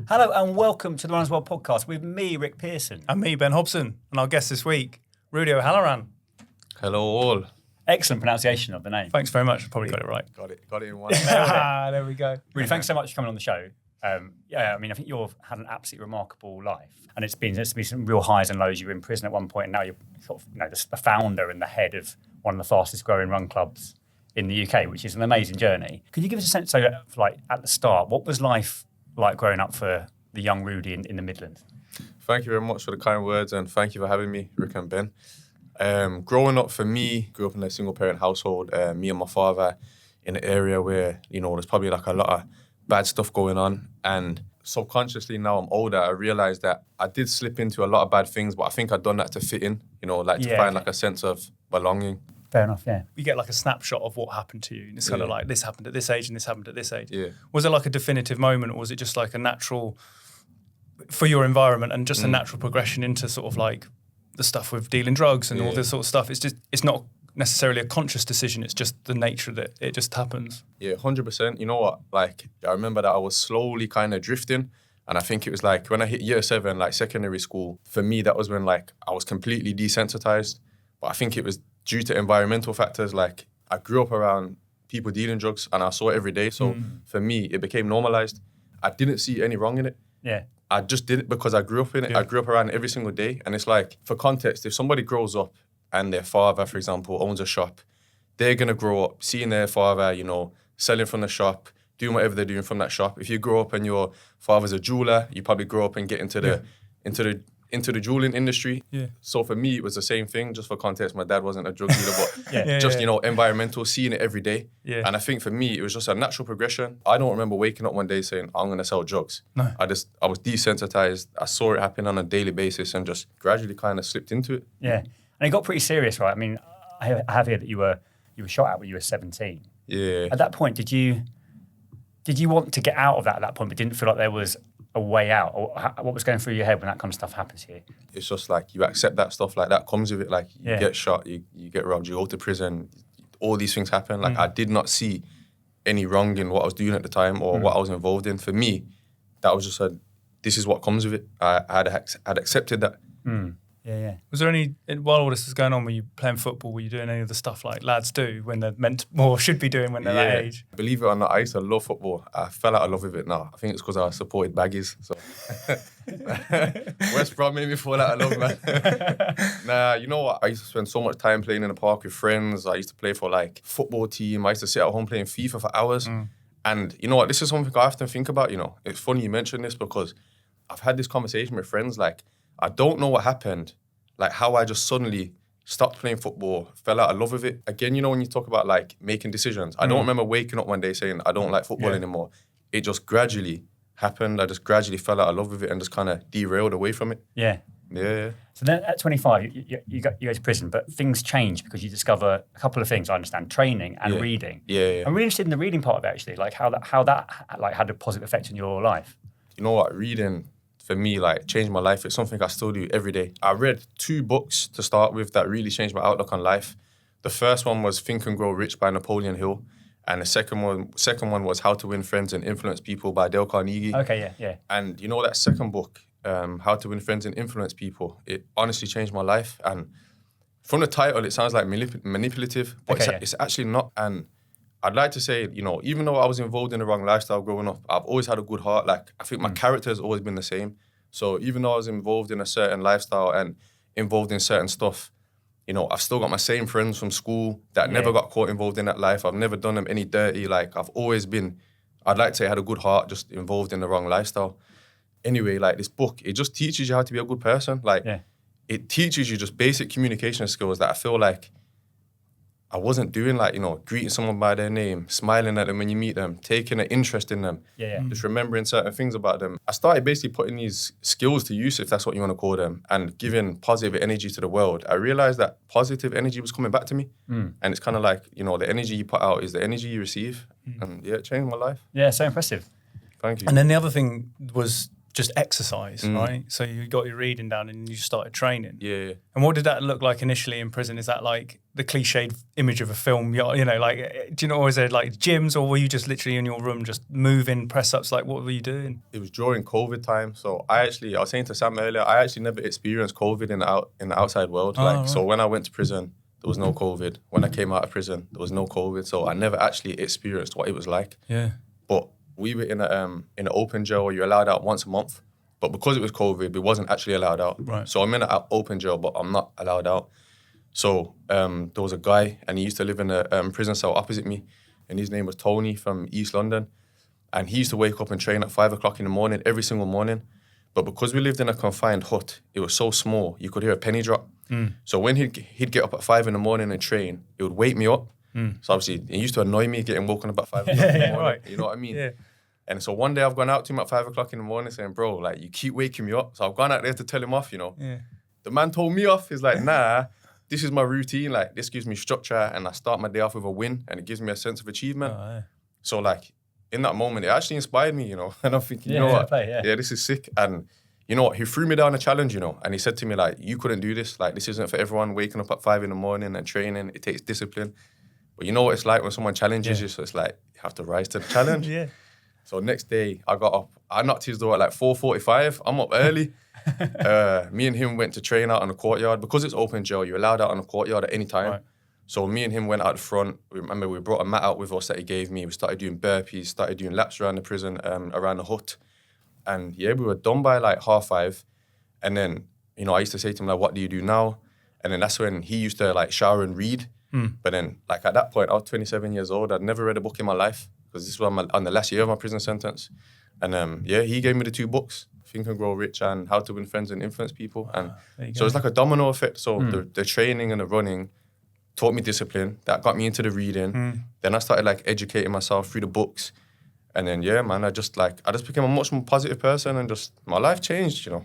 Hello and welcome to the Runners World podcast with me, Rick Pearson. And me, Ben Hobson. And our guest this week, Rudy O'Halloran. Hello all. Excellent pronunciation of the name. Thanks very much. I probably got it right. Got it in one. There we go. Rudy, thanks so much for coming on the show. I think you've had an absolutely remarkable life. And there's been some real highs and lows. You were in prison at one point, and now you're sort of, the founder and the head of one of the fastest growing run clubs in the UK, which is an amazing journey. Could you give us a sense, at the start, what was life like growing up for the young Rudy in the Midlands? Thank you very much for the kind words and thank you for having me, Rick and Ben. Growing up for me, grew up in a single parent household, me and my father in an area where, there's probably like a lot of bad stuff going on. And subconsciously now I'm older, I realised that I did slip into a lot of bad things, but I think I'd done that to fit in, to find like a sense of belonging. Fair enough, yeah. You get like a snapshot of what happened to you. And it's kind of like, this happened at this age and this happened at this age. Yeah. Was it like a definitive moment, or was it just like a natural, for your environment, and just a natural progression into sort of like the stuff with dealing drugs and all this sort of stuff? It's not necessarily a conscious decision. It's just the nature that it just happens. Yeah, 100%. You know what? Like, I remember that I was slowly kind of drifting. And I think it was like when I hit year 7, like secondary school, for me, that was when like I was completely desensitized. But I think it was due to environmental factors. Like, I grew up around people dealing drugs and I saw it every day. So for me, it became normalized. I didn't see any wrong in it. Yeah. I just did it because I grew up in it. Yeah. I grew up around it every single day. And it's like, for context, if somebody grows up and their father, for example, owns a shop, they're going to grow up seeing their father, selling from the shop, doing whatever they're doing from that shop. If you grow up and your father's a jeweler, you probably grow up and get into the jewelling industry. Yeah. So for me, it was the same thing. Just for context, my dad wasn't a drug dealer, but environmental, seeing it every day. Yeah. And I think for me, it was just a natural progression. I don't remember waking up one day saying, I'm going to sell drugs. No. I was desensitized. I saw it happen on a daily basis and just gradually kind of slipped into it. Yeah. And it got pretty serious, right? I mean, I have here that you were shot at when you were 17. Yeah. At that point, did you want to get out of that at that point, but didn't feel like there was a way out? Or what was going through your head when that kind of stuff happens to you? It's just like you accept that stuff, like that comes with it. Like you get shot, you get robbed, you go to prison, all these things happen. Like I did not see any wrong in what I was doing at the time or what I was involved in. For me, that was just this is what comes with it. I had accepted that. Yeah. Was there any, while all this was going on, were you playing football, were you doing any of the stuff like lads do when they're meant to, or should be doing when they're that age? Believe it or not, I used to love football. I fell out of love with it now. I think it's because I supported Baggies. So West Brom made me fall out of love, man. Nah, you know what? I used to spend so much time playing in the park with friends. I used to play for like football team. I used to sit at home playing FIFA for hours. And you know what? This is something I often think about, It's funny you mention this because I've had this conversation with friends like, I don't know what happened, like how I just suddenly stopped playing football, fell out of love with it. Again, when you talk about like making decisions, I don't remember waking up one day saying, I don't like football anymore. It just gradually happened. I just gradually fell out of love with it and just kind of derailed away from it. Yeah. So then at 25, you go to prison, but things change because you discover a couple of things, I understand, training and reading. Yeah. I'm really interested in the reading part of it, actually, like how that had a positive effect on your life. You know what? Reading, for me, like, changed my life. It's something I still do every day. I read 2 books to start with that really changed my outlook on life. The first one was Think and Grow Rich by Napoleon Hill. And the second one was How to Win Friends and Influence People by Dale Carnegie. Okay, yeah. And that second book, How to Win Friends and Influence People, it honestly changed my life. And from the title, it sounds like manipulative, but it's actually not. And I'd like to say, even though I was involved in the wrong lifestyle growing up, I've always had a good heart. Like, I think my character has always been the same. So even though I was involved in a certain lifestyle and involved in certain stuff, I've still got my same friends from school that never got caught involved in that life. I've never done them any dirty. Like, I've always been, I'd like to say I had a good heart, just involved in the wrong lifestyle. Anyway, like, this book, it just teaches you how to be a good person. Like, it teaches you just basic communication skills that I feel like I wasn't doing, like, greeting someone by their name, smiling at them when you meet them, taking an interest in them, just remembering certain things about them. I started basically putting these skills to use, if that's what you want to call them, and giving positive energy to the world. I realized that positive energy was coming back to me. And it's kind of like, the energy you put out is the energy you receive. And it changed my life. Yeah, so impressive. Thank you. And then the other thing was just exercise, right? So you got your reading down and you started training. Yeah. And what did that look like initially in prison? Is that like the cliched image of a film? You know, like, do you know, or is there like gyms, or were you just literally in your room just moving press ups? Like, what were you doing? It was during COVID time. So I was saying to Sam earlier, I actually never experienced COVID in the outside world. So when I went to prison, there was no COVID. When I came out of prison, there was no COVID. So I never actually experienced what it was like. Yeah. But we were in an open jail where you're allowed out once a month. But because it was COVID, we wasn't actually allowed out. Right. So I'm in an open jail, but I'm not allowed out. So there was a guy, and he used to live in a prison cell opposite me, and his name was Tony from East London. And he used to wake up and train at 5 o'clock in the morning, every single morning. But because we lived in a confined hut, it was so small, you could hear a penny drop. So when he'd get up at 5 in the morning and train, it would wake me up. So obviously, it used to annoy me getting woken up at 5 o'clock in the morning. Right. You know what I mean? Yeah. And so one day I've gone out to him at 5 o'clock in the morning saying, bro, like, you keep waking me up. So I've gone out there to tell him off, you know. Yeah. The man told me off. He's like, nah, this is my routine. Like, this gives me structure, and I start my day off with a win, and it gives me a sense of achievement. Oh, yeah. So, like, in that moment, it actually inspired me, you know. And I'm thinking, you know what? Yeah, This is sick. And you know what? He threw me down a challenge, you know. And he said to me, like, you couldn't do this. Like, this isn't for everyone. Waking up at 5 in the morning and training, it takes discipline. But you know what it's like when someone challenges you? So it's like, you have to rise to the challenge. Yeah. So next day, I got up. I knocked his door at like 4:45. I'm up early. Me and him went to train out on the courtyard. Because it's open jail, you're allowed out on the courtyard at any time. Right. So me and him went out the front. Remember, we brought a mat out with us that he gave me. We started doing burpees, started doing laps around the prison, around the hut. And yeah, we were done by like 5:30. And then, you know, I used to say to him, like, what do you do now? And then that's when he used to like shower and read. But then, like, at that point, I was 27 years old. I'd never read a book in my life, because this was on the last year of my prison sentence. And yeah, he gave me the 2 books, Think and Grow Rich and How to Win Friends and Influence People. And so it's like a domino effect. So the training and the running taught me discipline. That got me into the reading. Then I started like educating myself through the books. And then, yeah, man, I just became a much more positive person, and just my life changed, you know.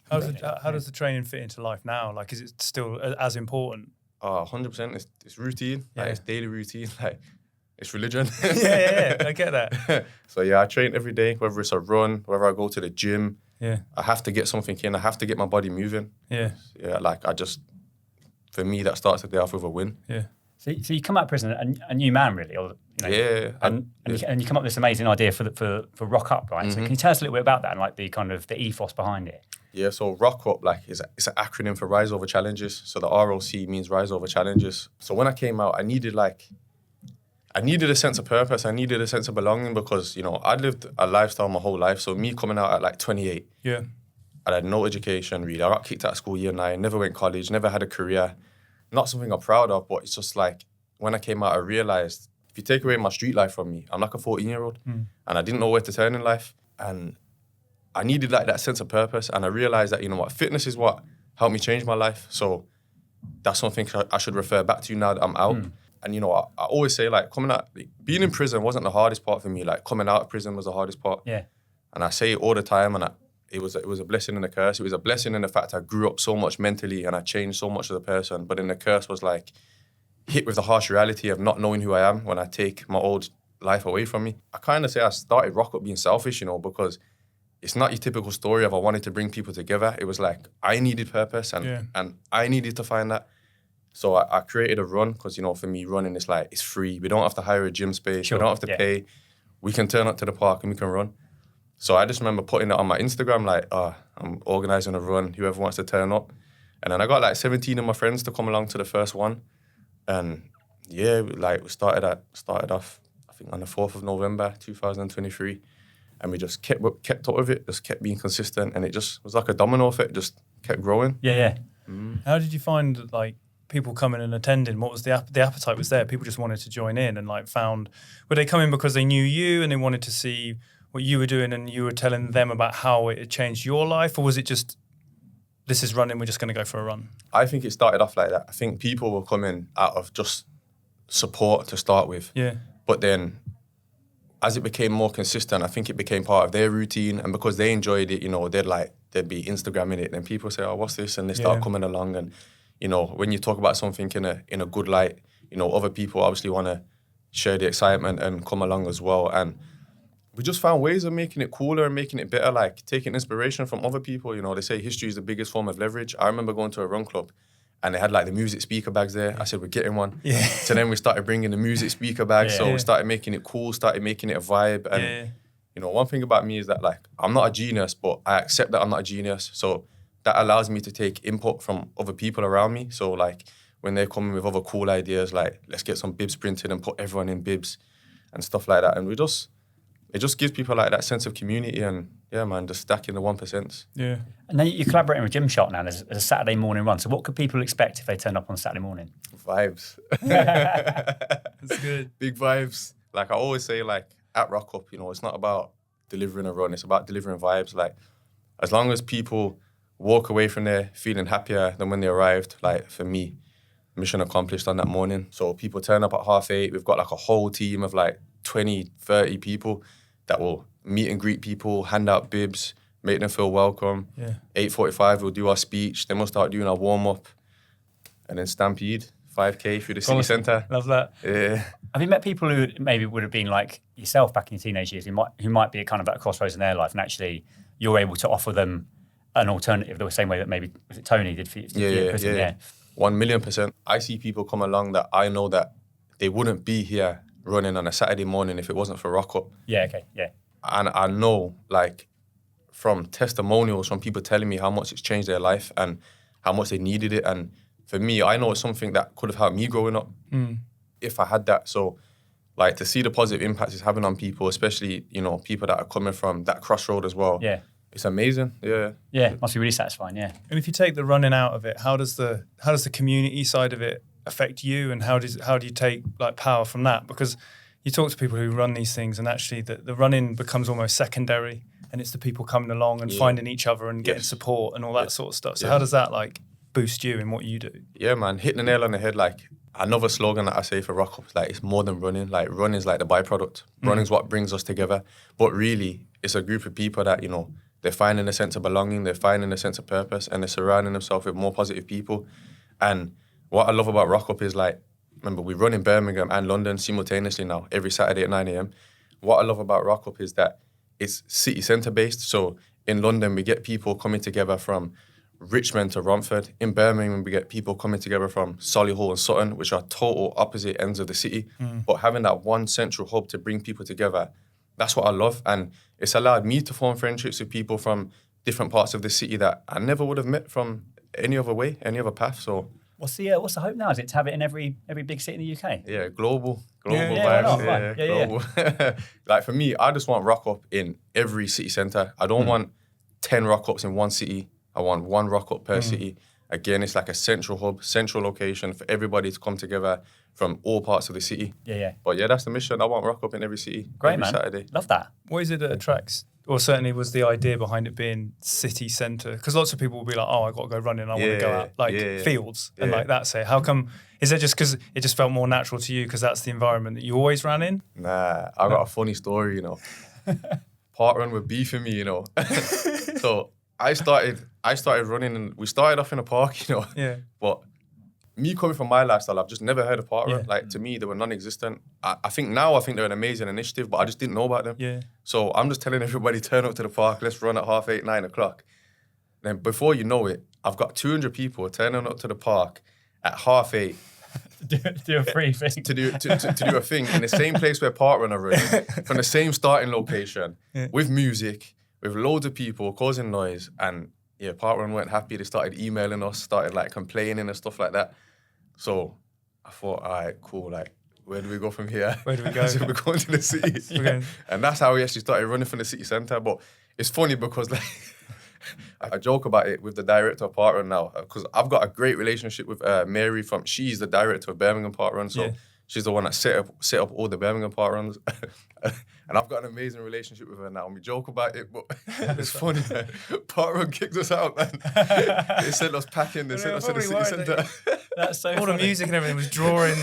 How does the training fit into life now? Like, is it still as important? 100%. It's routine. Like, it's daily routine. Like, it's religion. Yeah, I get that. So yeah, I train every day, whether it's a run, whether I go to the gym. Yeah. I have to get something in. I have to get my body moving. Yeah. Yeah, like, for me, that starts the day off with a win. Yeah. So you come out of prison a new man, really, or you know, Yeah. and you come up with this amazing idea for ROCUP, right? So can you tell us a little bit about that and like the kind of the ethos behind it? Yeah, so ROCUP, like, it's an acronym for Rise Over Challenges. So the ROC means Rise Over Challenges. So when I came out, I needed a sense of purpose. I needed a sense of belonging, because, you know, I'd lived a lifestyle my whole life. So me coming out at like 28, Yeah. I had no education, really. I got kicked out of school year 9, never went to college, never had a career. Not something I'm proud of, but it's just like, when I came out, I realized, if you take away my street life from me, I'm like a 14-year-old, and I didn't know where to turn in life. And I needed like that sense of purpose. And I realized that, you know what, fitness is what helped me change my life. So that's something I should refer back to now that I'm out. And, you know, I always say, like, coming out, like, being in prison wasn't the hardest part for me. Like, coming out of prison was the hardest part. Yeah. And I say it all the time, and it was a blessing and a curse. It was a blessing in the fact I grew up so much mentally, and I changed so much as a person. But then the curse was like hit with the harsh reality of not knowing who I am when I take my old life away from me. I kind of say I started ROCUP being selfish, you know, because it's not your typical story of I wanted to bring people together. It was like I needed purpose, and I needed to find that. So I created a run, because, you know, for me, running is like, it's free. We don't have to hire a gym space. Sure, we don't have to pay. We can turn up to the park and we can run. So I just remember putting it on my Instagram, like, I'm organising a run, whoever wants to turn up. And then I got like 17 of my friends to come along to the first one. And yeah, like, we started off, I think, on the 4th of November, 2023. And we just kept up with it, just kept being consistent. And it just was like a domino effect, just kept growing. Yeah. How did you find, like, people coming and attending? What was the appetite was there? People just wanted to join in, and like were they coming because they knew you and they wanted to see what you were doing and you were telling them about how it had changed your life? Or was it just, this is running, we're just going to go for a run? I think it started off like that. I think people were coming out of just support to start with. Yeah. But then as it became more consistent, I think it became part of their routine. And because they enjoyed it, you know, they'd be Instagramming it. And people say, oh, what's this? And they start coming along. And, you know, when you talk about something in a good light, you know, other people obviously want to share the excitement and come along as well. And we just found ways of making it cooler and making it better, like taking inspiration from other people. You know, they say history is the biggest form of leverage. I remember going to a run club and they had like the music speaker bags there. I said, we're getting one. Yeah. So then we started bringing the music speaker bags. So we started making it cool, started making it a vibe. And, you know, one thing about me is that like, I'm not a genius, but I accept that I'm not a genius. So that allows me to take input from other people around me. So like when they're coming with other cool ideas, like let's get some bibs printed and put everyone in bibs and stuff like that. And it just gives people like that sense of community and yeah, man, just stacking the 1%. Yeah. And then you're collaborating with Gymshark now. There's a Saturday morning run. So what could people expect if they turn up on Saturday morning? Vibes. That's good. Big vibes. Like I always say, like at ROCUP, you know, it's not about delivering a run. It's about delivering vibes. Like as long as people walk away from there feeling happier than when they arrived, like for me, mission accomplished on that morning. So people turn up at 8:30. We've got like a whole team of like 20, 30 people that will meet and greet people, hand out bibs, make them feel welcome. Yeah. 8:45, we'll do our speech. Then we'll start doing our warm-up. And then Stampede, 5K through the city centre. Love that. Yeah. Have you met people who maybe would have been like yourself back in your teenage years, who might be at kind of at a crossroads in their life, and actually you're able to offer them an alternative the same way that maybe was it Tony did for you? Yeah. 1,000,000%. I see people come along that I know that they wouldn't be here running on a Saturday morning if it wasn't for ROCUP. Yeah, okay, yeah. And I know, like, from testimonials, from people telling me how much it's changed their life and how much they needed it. And for me, I know it's something that could have helped me growing up if I had that. So, like, to see the positive impact it's having on people, especially, you know, people that are coming from that crossroad as well. Yeah. It's amazing. Yeah. Yeah, must be really satisfying, yeah. And if you take the running out of it, how does the community side of it affect you, and how do you take like power from that? Because you talk to people who run these things, and actually the running becomes almost secondary, and it's the people coming along and finding each other and getting support and all that sort of stuff. So how does that like boost you in what you do? Yeah, man, hitting the nail on the head. Like another slogan that I say for ROCUP is like, it's more than running. Like running is like the byproduct. Running's what brings us together. But really, it's a group of people that, you know, they're finding a sense of belonging, they're finding a sense of purpose, and they're surrounding themselves with more positive people. And what I love about ROCUP is like, remember, we run in Birmingham and London simultaneously now, every Saturday at 9 a.m. What I love about ROCUP is that it's city centre based. So in London, we get people coming together from Richmond to Romford. In Birmingham, we get people coming together from Solihull and Sutton, which are total opposite ends of the city. But having that one central hub to bring people together, that's what I love. And it's allowed me to form friendships with people from different parts of the city that I never would have met from any other way, any other path. So What's the hope now? Is it to have it in every big city in the UK? yeah, global Yeah, vibes. why not? Right. Yeah. Global. Like for me, I just want ROCUP in every city centre. I don't want 10 ROCUPs in one city. I want one ROCUP per city. Again, it's like a central hub, central location for everybody to come together from all parts of the city. Yeah. But yeah, that's the mission. I want ROCUP in every city, Great, every man. Saturday. Love that. What is it that attracts, or certainly was the idea behind it being city centre? Because lots of people will be like, oh, I got to go running, I want to go out, like fields and like that. Say, how come, is that just because it just felt more natural to you because that's the environment that you always ran in? Nah, I got a funny story, you know. Parkrun were beefing me, you know. So I started running and we started off in a park, you know. Yeah. But me coming from my lifestyle, I've just never heard of Parkrun. Yeah. Like to me, they were non-existent. I think they're an amazing initiative, but I just didn't know about them. Yeah. So I'm just telling everybody, turn up to the park, let's run at 8:30, 9 o'clock. Then before you know it, I've got 200 people turning up to the park at 8:30 do a free thing. to do a thing in the same place where Parkrun are running, from the same starting location, with music, with loads of people causing noise. And yeah, Parkrun weren't happy. They started emailing us, started like complaining and stuff like that. So I thought, all right, cool. Like, where do we go from here? Where do we go? So we're going to the city. Okay. And that's how we actually started running from the city centre. But it's funny because like, I joke about it with the director of Parkrun now because I've got a great relationship with Mary she's the director of Birmingham Parkrun. So she's the one that set up all the Birmingham Parkruns. And I've got an amazing relationship with her now. And we joke about it, but it's funny, man. Parkrun kicked us out, man. They sent us packing, they sent us to the city centre. That's so All the music and everything was drawing.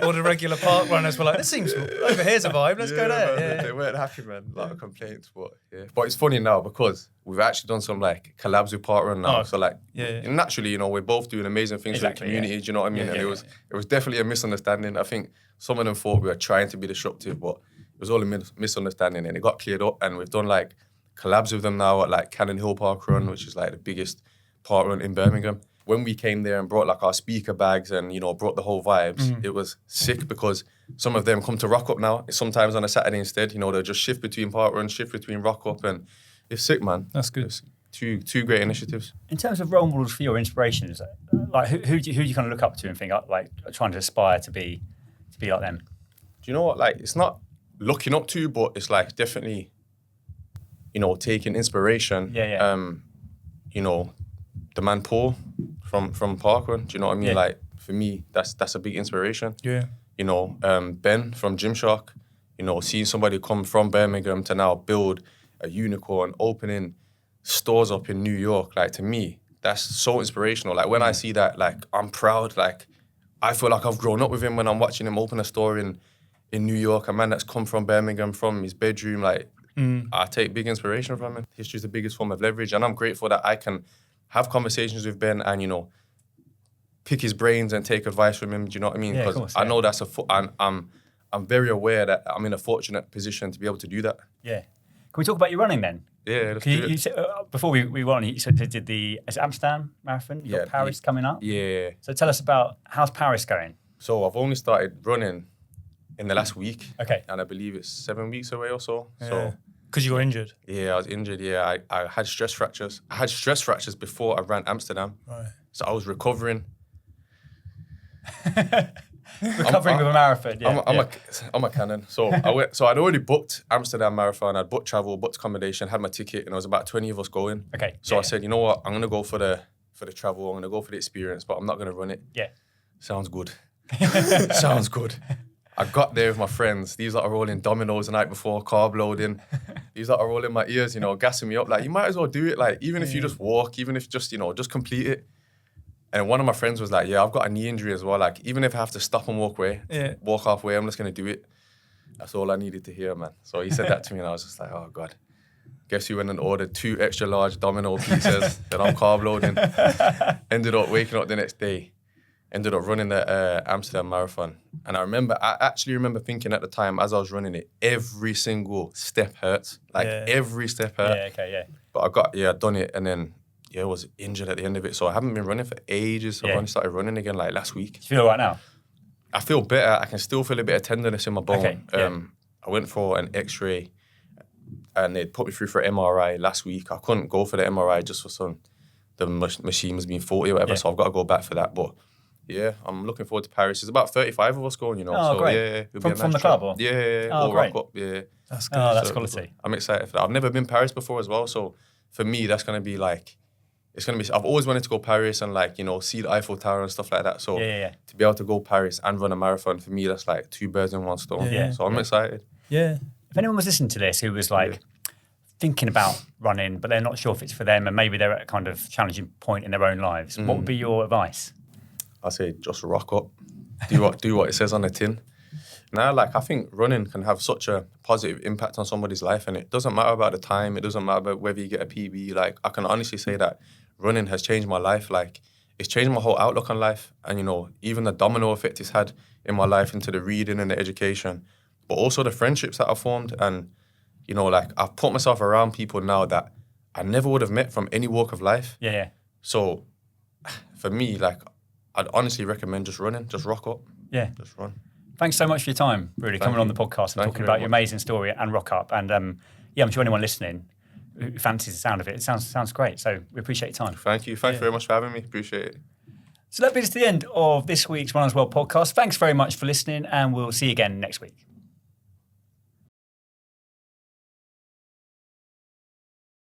All the regular park runners were like, this seems, over here's a vibe, let's go there. Man, Yeah. They weren't happy, man. A lot of complaints, but yeah. But it's funny now because we've actually done some like collabs with Parkrun now. Oh, So like, yeah. naturally, you know, we're both doing amazing things Exactly, for the community. Do you know what I mean? Yeah, And yeah, it was definitely a misunderstanding. I think some of them thought we were trying to be disruptive, but was all a misunderstanding, and it got cleared up. And we've done like collabs with them now at like Cannon Hill Parkrun, which is like the biggest parkrun in Birmingham. When we came there and brought like our speaker bags and, you know, brought the whole vibes, it was sick because some of them come to ROCUP now. Sometimes on a Saturday instead, you know, they'll just shift between parkrun, shift between ROCUP, and it's sick, man. That's good. It's two great initiatives. In terms of role models for your inspirations, like who do you kind of look up to and think like trying to aspire to be like them? Do you know what? Like, it's not looking up to, but it's like definitely, you know, taking inspiration. Yeah. You know, the man Paul from Parkrun. Do you know what I mean? Yeah. Like, for me, that's a big inspiration. Yeah. You know, Ben from Gymshark. You know, seeing somebody come from Birmingham to now build a unicorn, opening stores up in New York. Like, to me, that's so inspirational. Like, when I see that, like, I'm proud. Like, I feel like I've grown up with him when I'm watching him open a store in New York. A man that's come from Birmingham, from his bedroom. Like, I take big inspiration from him. History's the biggest form of leverage, and I'm grateful that I can have conversations with Ben and, you know, pick his brains and take advice from him. Do you know what I mean? Yeah, Because I know that's I'm very aware that I'm in a fortunate position to be able to do that. Yeah. Can we talk about your running then? Yeah, let's You, do it. you said, before we went on, you said you did the Amsterdam Marathon. You got Paris coming up. Yeah. So tell us about how's Paris going? So I've only started running in the last week. Okay. And I believe it's 7 weeks away or so. Yeah. So Because you were injured. yeah, I was injured. Yeah, I had stress fractures. I had stress fractures before I ran Amsterdam. Right. So I was recovering. Recovering with a marathon. Yeah. I'm a cannon. So I'd already booked Amsterdam Marathon. I'd booked travel, booked accommodation, had my ticket, and there was about 20 of us going. Okay. So I said, you know what? I'm gonna go for the travel. I'm gonna go for the experience, but I'm not gonna run it. Yeah. Sounds good. Sounds good. I got there with my friends. These lot are rolling dominoes the night before, carb loading. These lot are rolling my ears, you know, gassing me up. Like, you might as well do it. Like, even if you just walk, even if just, you know, just complete it. And one of my friends was like, yeah, I've got a knee injury as well. Like, even if I have to stop and walk halfway, I'm just going to do it. That's all I needed to hear, man. So he said that to me and I was just like, oh, God. Guess who went and ordered 2 extra large domino pizzas that I'm carb loading. Ended up waking up the next day. Ended up running the Amsterdam Marathon. And I actually remember thinking at the time as I was running it, every single step hurts. Like, every step hurt. Yeah, okay, yeah. But I'd done it and then, I was injured at the end of it. So I haven't been running for ages. So I only started running again like last week. Do you feel all right now? I feel better. I can still feel a bit of tenderness in my bone. Okay, yeah. I went for an X-ray and they put me through for MRI last week. I couldn't go for the MRI just for the machine was being faulty or whatever. So I've got to go back for that. But yeah, I'm looking forward to Paris. There's about 35 of us going, you know. Oh, so great. Yeah, it'll be a From nice the club? trip. Or? Yeah. Oh, all great. ROCUP, yeah. That's good. Oh, that's So quality. I'm excited for that. I've never been Paris before as well. So for me, that's going to be like, I've always wanted to go Paris and like, you know, see the Eiffel Tower and stuff like that. So to be able to go Paris and run a marathon, for me, that's like 2 birds in one stone. Yeah. So I'm excited. Yeah. If anyone was listening to this who was like thinking about running, but they're not sure if it's for them and maybe they're at a kind of challenging point in their own lives, what would be your advice? I say just rock up. Do what it says on the tin. Now, like, I think running can have such a positive impact on somebody's life, and it doesn't matter about the time. It doesn't matter about whether you get a PB. Like, I can honestly say that running has changed my life. Like, it's changed my whole outlook on life. And, you know, even the domino effect it's had in my life into the reading and the education, but also the friendships that I've formed. And, you know, like, I've put myself around people now that I never would have met from any walk of life. Yeah. So, for me, like, I'd honestly recommend just running. Just rock up. Yeah. Just run. Thanks so much for your time, Rudy, coming on the podcast and talking about your amazing story and ROCUP. And I'm sure anyone listening who fancies the sound of it, it sounds great. So we appreciate your time. Thank you. Thanks very much for having me. Appreciate it. So that brings us to the end of this week's Runners World podcast. Thanks very much for listening, and we'll see you again next week.